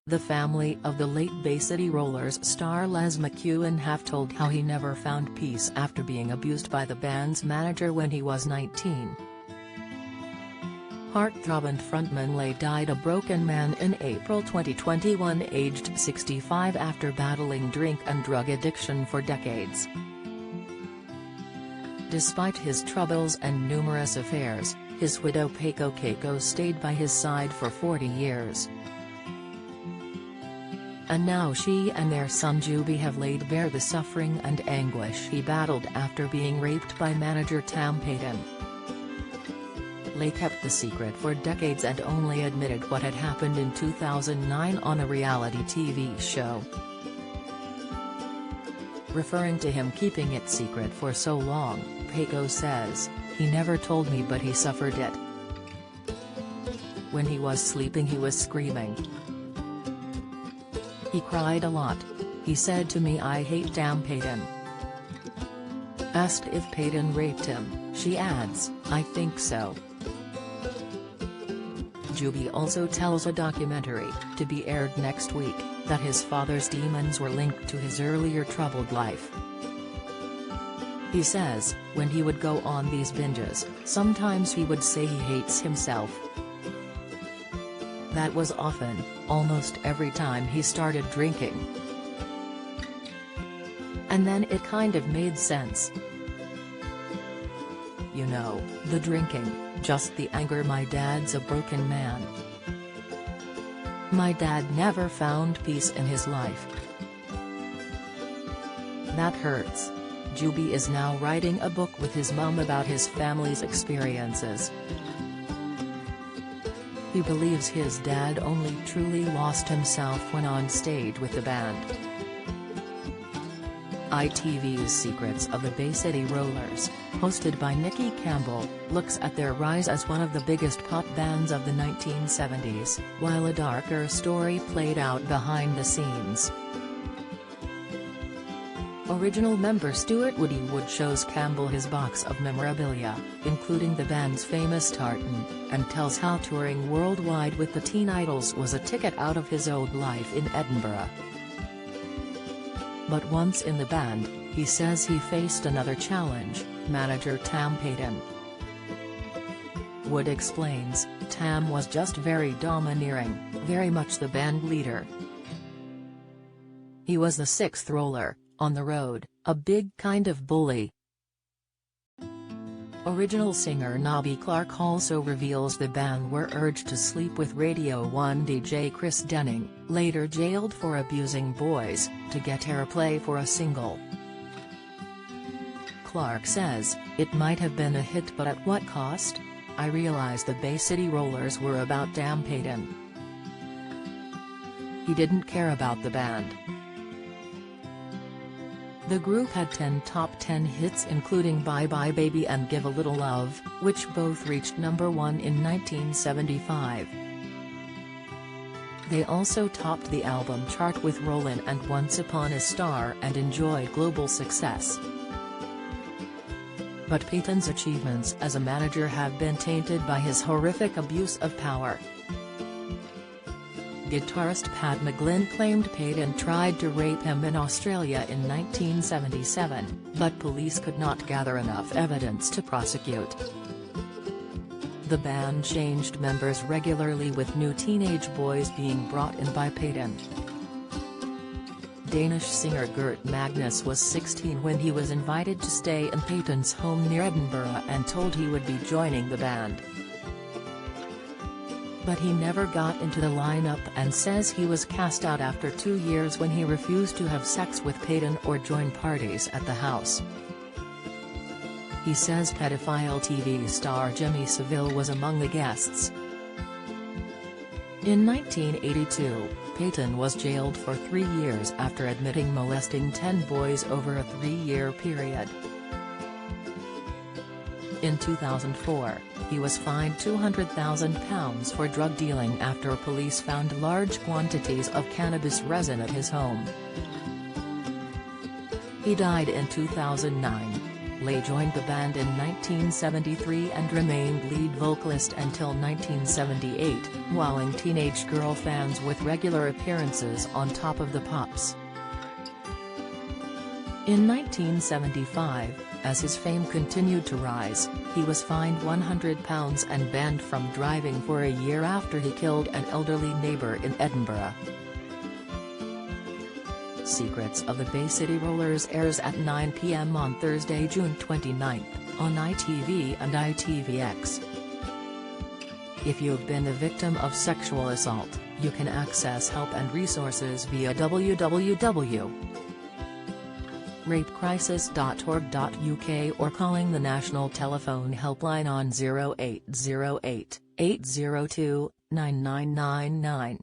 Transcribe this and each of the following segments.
The family of the late Bay City Rollers star Les McKeown have told how he never found peace after being abused by the band's manager when he was 19. Heartthrob and frontman Les died a broken man in April 2021, aged 65, after battling drink and drug addiction for decades. Despite his troubles and numerous affairs, his widow Paco Keiko stayed by his side for 40 years. And now she and their son Juby have laid bare the suffering and anguish he battled after being raped by manager Tam Payton. Les kept the secret for decades and only admitted what had happened in 2009 on a reality TV show. Referring to him keeping it secret for so long, Paco says, "He never told me, but he suffered it. When he was sleeping he was screaming. He cried a lot. He said to me, 'I hate Tam Payton.'" Asked if Payton raped him, she adds, "I think so." Juby also tells a documentary, to be aired next week, that his father's demons were linked to his earlier troubled life. He says, when he would go on these binges, sometimes he would say he hates himself. That was often, almost every time he started drinking. And then it kind of made sense. You know, the drinking, just the anger. My dad's a broken man. My dad never found peace in his life. That hurts. Juby is now writing a book with his mum about his family's experiences. He believes his dad only truly lost himself when on stage with the band. ITV's Secrets of the Bay City Rollers, hosted by Nikki Campbell, looks at their rise as one of the biggest pop bands of the 1970s, while a darker story played out behind the scenes. Original member Stuart Woody Wood shows Campbell his box of memorabilia, including the band's famous tartan, and tells how touring worldwide with the Teen Idols was a ticket out of his old life in Edinburgh. But once in the band, he says he faced another challenge: manager Tam Payton. Wood explains, Tam was just very domineering, very much the band leader. He was the sixth roller, on the road, a big kind of bully. Original singer Nobby Clark also reveals the band were urged to sleep with Radio 1 DJ Chris Denning, later jailed for abusing boys, to get airplay for a single. Clark says, "It might have been a hit, but at what cost? I realized the Bay City Rollers were about Tam Payton. He didn't care about the band." The group had 10 top 10 hits, including Bye Bye Baby and Give a Little Love, which both reached #1 in 1975. They also topped the album chart with Rollin' and Once Upon a Star and enjoyed global success. But Payton's achievements as a manager have been tainted by his horrific abuse of power. Guitarist Pat McGlynn claimed Payton tried to rape him in Australia in 1977, but police could not gather enough evidence to prosecute. The band changed members regularly, with new teenage boys being brought in by Payton. Danish singer Gert Magnus was 16 when he was invited to stay in Payton's home near Edinburgh and told he would be joining the band. But he never got into the lineup and says he was cast out after 2 years when he refused to have sex with Payton or join parties at the house. He says pedophile TV star Jimmy Savile was among the guests. In 1982, Payton was jailed for 3 years after admitting molesting 10 boys over a 3-year period. In 2004, he was fined £200,000 for drug dealing after police found large quantities of cannabis resin at his home. He died in 2009. Lay joined the band in 1973 and remained lead vocalist until 1978, wowing teenage girl fans with regular appearances on Top of the Pops. In 1975, as his fame continued to rise, he was fined £100 and banned from driving for a year after he killed an elderly neighbour in Edinburgh. Secrets of the Bay City Rollers airs at 9 p.m. on Thursday, June 29, on ITV and ITVX. If you've been a victim of sexual assault, you can access help and resources via www.rapecrisis.org.uk or calling the National Telephone Helpline on 0808 802 9999.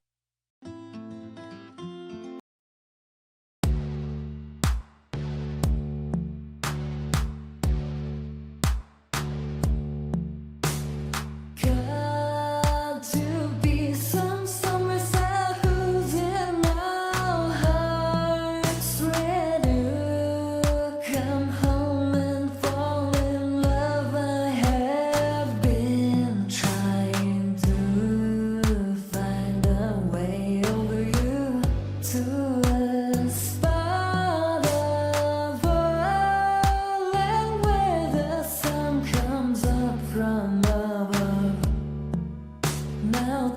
Now